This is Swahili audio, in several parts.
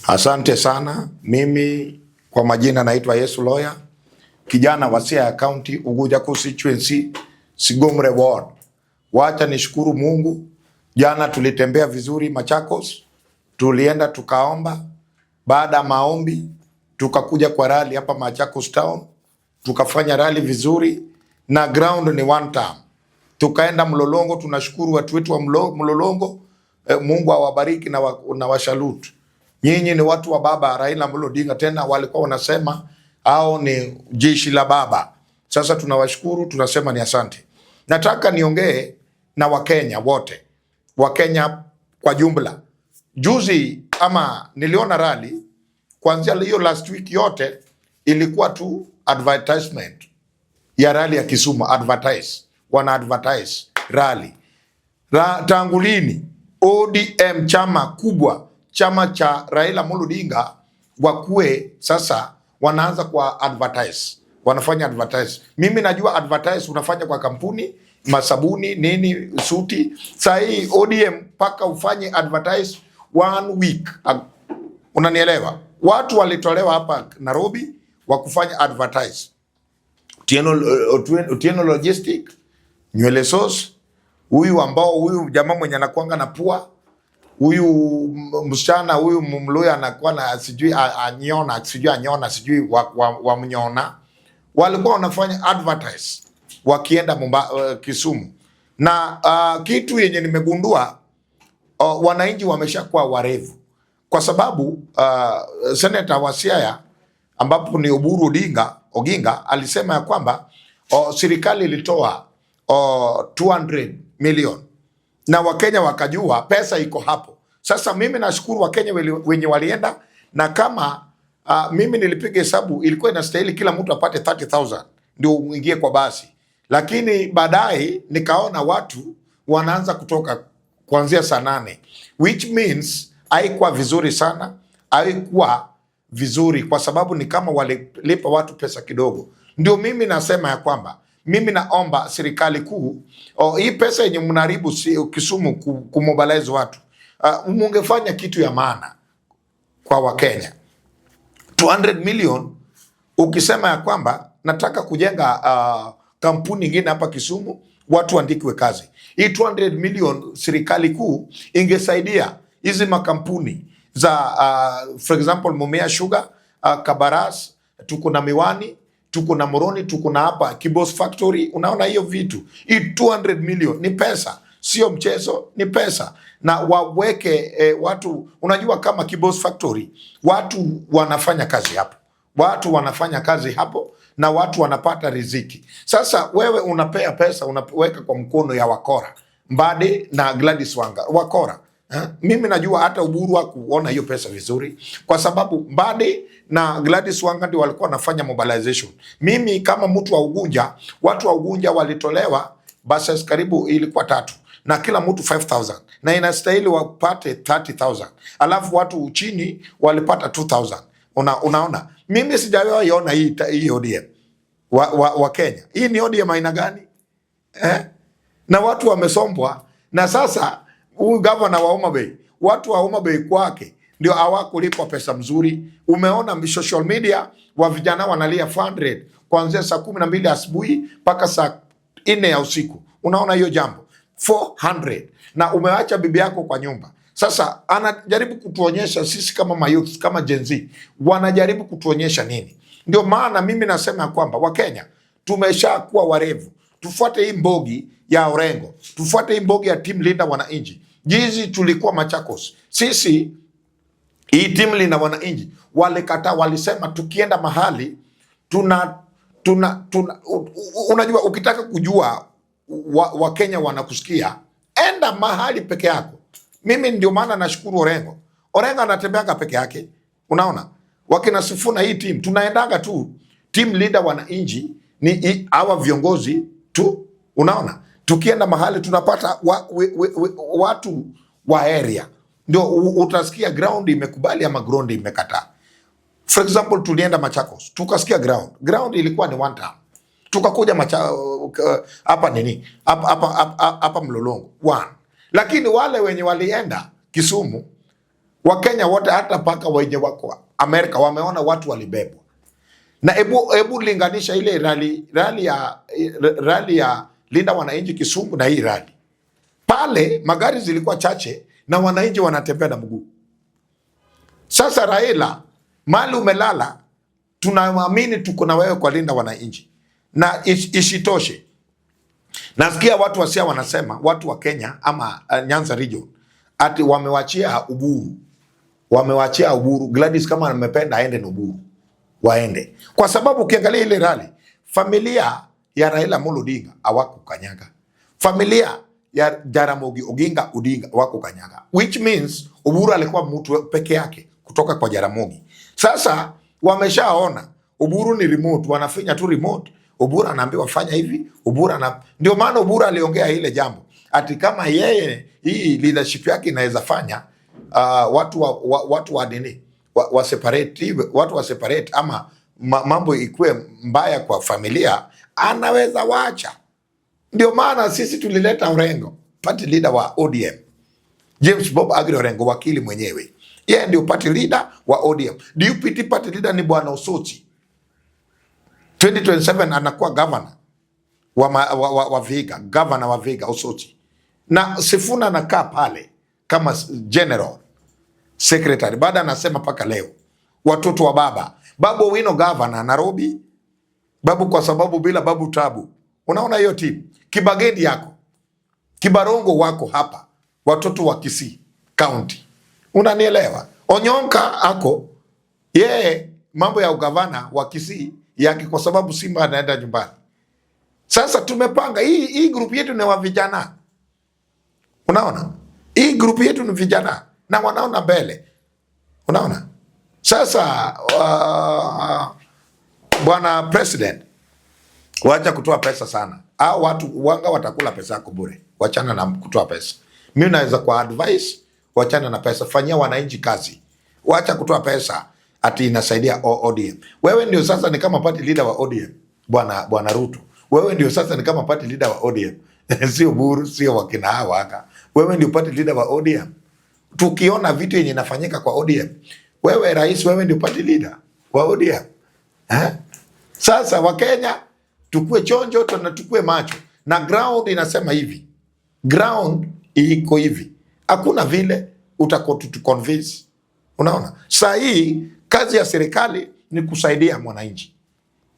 Asante sana. Mimi kwa majina naitwa Yesu Loya, kijana wa Siaya County, Uguja constituency, Sigomre ward. Wacha nishukuru Mungu. Jana tulitembea vizuri Machakos, tulienda tukaomba. Baada ya maombi tukakuja kwa rally hapa Machakos town, tukafanya rally vizuri na ground ni one time. Tukaenda Mlolongo, tunashukuru watu wetu wa Mlolongo. Mungu awabariki na washalutu. Nyinyi ni watu wa baba Raila Amolo Odinga, tena walikuwa wanasema hao ni jeshi la baba. Sasa tunawashukuru, tunasema ni asante. Nataka niongee na Wakenya wote, Wakenya kwa jumla. Juzi ama niliona rally kuanzia hiyo last week yote ilikuwa tu advertisement ya rally ya Kisumu, wana advertise rally. Tangu lini ODM chama kubwa, chama cha Raila Amolo Odinga, wakue sasa wanaanza kwa advertise, wanafanya advertise. Mimi najua advertise unafanya kwa kampuni, masabuni, nini, suti. Sasa hii ODM paka ufanye advertise 1 week. Unanielewa? Watu walitolewa hapa Nairobi wakufanya advertise. Otieno Logistic, nywele sauce, huyu jamaa mwenye anakuanga na pua, huyu msichana, huyu Mluya anakuwa na sijui anyona sijui wa mnyona, walikuwa wanafanya advertise wakienda Kisumu. Na kitu yenye nimegundua, wananchi wameshakuwa warevu, kwa sababu Senator wa Siaya ambapo ni Oburu Oginga alisema ya kwamba serikali ilitoa 200 million na Wakenya wakajua pesa iko hapo. Sasa mimi nashukuru Wakenya wenye walienda, na kama mimi nilipiga hesabu ilikuwa inastahili kila mtu apate 30,000 ndio uingie kwa basi, lakini baadaye nikaona watu wanaanza kutoka kuanzia saa 8, which means haikuwa vizuri sana, haikuwa vizuri kwa sababu ni kama walilipa watu pesa kidogo. Ndio mimi nasema ya kwamba mimi naomba serikali kuu, hii pesa yenye mnaharibu Kisumu kumobilize watu, mungefanya kitu ya maana kwa Wakenya. 200 million ukisema ya kwamba nataka kujenga kampuni nyingine hapa Kisumu, watu andikwe kazi. Hii 200 million serikali kuu ingesaidia hizi makampuni za for example Mumia Sugar, Kabaras, tuko na Miwani, tuko na Moroni, tuko na hapa Kibos Factory. Unaona hiyo vitu, hii 200 million ni pesa, sio mchezo, ni pesa. Na waweke watu, unajua kama Kibos Factory watu wanafanya kazi hapo, na watu wanapata riziki. Sasa wewe unapea pesa, unaweka kwa mkono ya wakora Mbadi na Gladys Wanga, wakora. Mimi najua hata Uburu hakuona hiyo pesa vizuri, kwa sababu Mbadi na Gladys Wanga ndio walikuwa wanafanya mobilization. Mimi kama mtu wa Ugunja, watu wa Ugunja walitolewa buses karibu ilikuwa 3 na kila mtu 5,000 na inastahili wapate 30,000, alafu watu chini walipata 2,000. Unaona, mimi sijawahi ona hii ODM wa Kenya. Hii ni ODM aina gani? Na watu wamesombwa. Na sasa huyu governor wa Homa Bay, watu wa Homa Bay kwake ndio hawakulipwa pesa mzuri. Umeona social media wa vijana wanalia 400 kuanzia saa 12 asubuhi mpaka saa 4 ya usiku. Unaona hiyo jambo 400, na umeacha bibi yako kwa nyumba. Sasa anajaribu kutuonyesha sisi kama mayouth, kama Gen Z, wanajaribu kutuonyesha nini? Ndio maana mimi nasema kwamba Wakenya tumeshakuwa warevu. Tufuate hii mbogi ya Orengo, tufuate hii mbogi ya team leader wananchi. Jizi tulikuwa Machakos, sisi hii team leader wananchi walikataa, walisema tukienda mahali unajua, ukitaka kujua Wakenya wanakusikia, enda mahali peke yako. Mimi ndio maana nashukuru Orengo anatembeaga peke yake. Unaona, wakina Sifuna hii team tunaendaga tu, team leader wananchi ni hawa viongozi tu. Unaona, tukienda mahali tunapata watu wa area, ndio utasikia ground imekubali ama ground imekataa. For example, tulienda Machakos tukasikia ground ilikuwa ni 1 time, tukakuja hapa nini hapa Mlolongo 1, lakini wale wenye walienda Kisumu Wakenya wote hata paka wenye wako Amerika wameona watu walibebwa. Na ebu linganisha ile rally ya Linda Wananchi Kisumu na hii rally. Pale magari zilikuwa chache na wananchi wanatembea na mguu. Sasa Raila, mali umelala, tunaamini tuko na wewe kwa Linda Wananchi. Na isitoshe, nasikia watu wa Siaya wanasema, watu wa Kenya ama Nyanza region, ati wamewachia Uburu. Wamewachia Uburu. Gladys kama amependa aende na Uburu, waende. Kwa sababu ukiangalia ile rally, familia ya Raila Amolo Odinga hawakukanyaga. Familia ya Jaramogi Oginga Odinga hawakukanyaga. Which means Uburu alikuwa mtu peke yake kutoka kwa Jaramogi. Sasa wameshaona Uburu ni remote, wanafinya tu remote. Uburu anaambiwa fanya hivi, ndio maana Uburu aliongea ile jambo. Ati kama yeye hii leadership yake inaweza fanya watu wa dini wa separate, watu wa separate ama mambo ikue mbaya kwa familia, anaweza wacha. Ndio maana sisi tulileta Orengo, party leader wa ODM. James Bob Agri Orengo, wakili mwenyewe. Yeye ndio party leader wa ODM. DUPT party leader ni Bwana Osoti. 2027 anakuwa governor wa Vihiga, governor wa Vihiga Osoti. Na Sifuna anakaa pale kama general secretary. Baada anasema paka leo watoto wa Babu Owino governor Nairobi, Babu kwa sababu bila Babu tabu. Unaona hiyo timu? Kibagedi yako, Kibarongo wako hapa, watoto wa Kisii county. Unanielewa? Onyonka ako yeye mambo ya ugavana wa Kisii yake kwa sababu Simba anaenda nyumbani. Sasa tumepanga hii group yetu ni wa vijana. Unaona? Hii group yetu ni vijana na wanaona mbele. Unaona? Sasa bwana president, wacha kutoa pesa sana. Hao watu wanga watakula pesa yako bure. Wachana na kutoa pesa. Mimi naweza kwa advice, wachana na pesa, fanyia wananchi kazi. Wacha kutoa pesa ati inasaidia ODM. Wewe ndio sasa ni kama party leader wa ODM. Bwana Ruto. Wewe ndio sasa ni kama party leader wa ODM. Sio Buru, sio wakina hawa. Wewe ndio party leader wa ODM. Tukiona vitu yenye inafanyika kwa ODM, wewe rais, wewe ndio party leader wa ODM. Sasa Wakenya tukue chonjo, tukue macho. Na ground inasema hivi. Ground iko hivi. Hakuna vile utakotu convince. Unaona? Saa hii kazi ya serikali ni kusaidia mwananchi.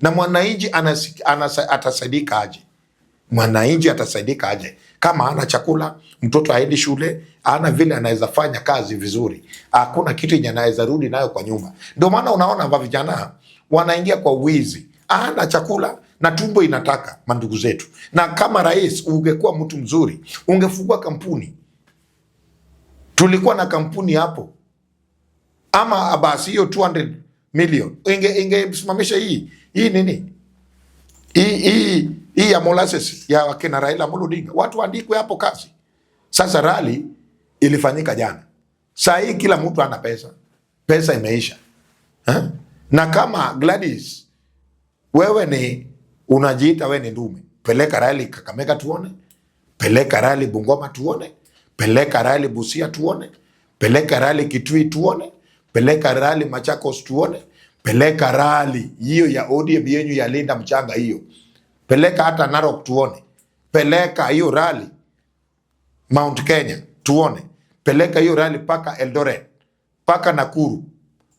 Na mwananchi atasaidika aje? Mwananchi atasaidika aje? Kama ana chakula, mtoto haendi shule, ana vile anaweza fanya kazi vizuri. Hakuna kitu yenye anaweza rudi nayo kwa nyumba. Ndio maana unaona vijana wanaingia kwa wizi. Ana chakula na tumbo inataka, mandugu zetu. Na kama rais ungekuwa mtu mzuri, ungefungua kampuni. Tulikuwa na kampuni hapo. Ama basi hiyo 200 million ingesimamisha hii nini? Hii ya molasses ya wakina Raila Amolo Odinga. Watu waandikwe hapo kazi. Sasa rally ilifanyika jana. Saa hii kila mtu ana pesa. Pesa imeisha. Na kama Gladys, wewe ni unajiita wewe ni ndume, peleka rally Kakamega tuone, peleka rally Bungoma tuone, peleka rally Busia tuone, peleka rally Kitui tuone, peleka rally Machakos tuone, peleka rally hiyo ya ODM yenyu ya Linda Mchanga hiyo. Peleka hata Narok tuone. Peleka hiyo rally Mount Kenya tuone. Peleka hiyo rally paka Eldoret, paka Nakuru.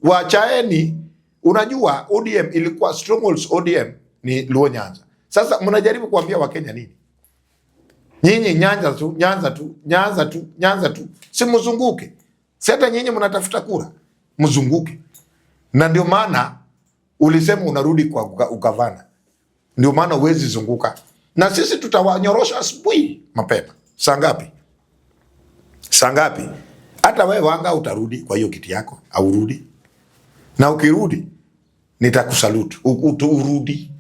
Wachaeni, unajua ODM ilikuwa strongholds ODM ni Luo Nyanza. Sasa mnajaribu kuambia Wakenya nini? Nyinyi Nyanza tu. Si mzunguke. Si hata nyinyi mnatafuta kura. Mzunguke. Na ndio maana ulisema unarudi kwa ugavana. Ndio maana uwezi zunguka. Na sisi tutawanyorosha asubuhi mapema. Saa ngapi? Hata wewe wanga utarudi kwa hiyo kiti yako, au urudi. Na ukirudi nitakusalute. Urudi.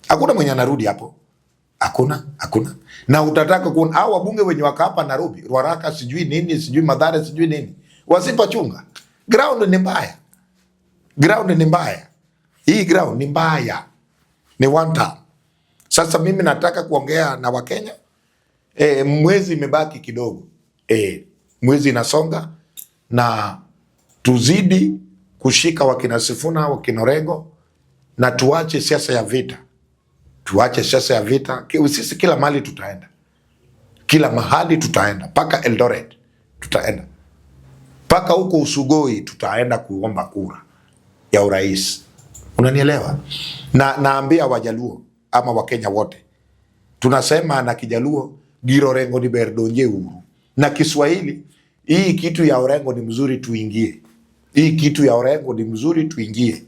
Hakuna mwenye anarudi hapo. Hakuna. Na utataka kuona hao wabunge wenye waka hapa Nairobi, Ruaraka sijui nini, sijui Mathare sijui nini. Wasipachunga. Ground ni mbaya. Hii ground ni mbaya. Ni one time. Sasa mimi nataka kuongea na Wakenya. Mwezi imebaki kidogo. Mwezi inasonga na tuzidi kushika wakina Sifuna, wakina Orengo, na tuache siasa ya vita. Tuache siasa ya vita. Sisi kila mahali tutaenda. Kila mahali tutaenda. Paka Eldoret tutaenda. Paka huko Usugoi tutaenda kuomba kura ya urais. Unanielewa? Na naambia Wajaluo ama Wakenya wote. Tunasema na Kijaluo Giro Orengo ni berdonje uru. Na Kiswahili hii kitu ya Orengo ni mzuri tuingie. Hii kitu ya Orengo ni mzuri tuingie.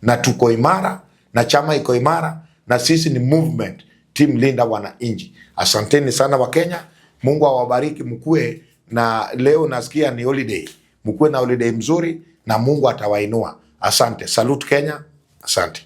Na tuko imara, na chama iko imara, na sisi ni movement Team Linda Wananchi. Asanteni sana Wakenya. Mungu awabariki, mkue na leo nasikia ni holiday. Mkue na holiday mzuri na Mungu atawainua. Asante. Salute Kenya. Asante.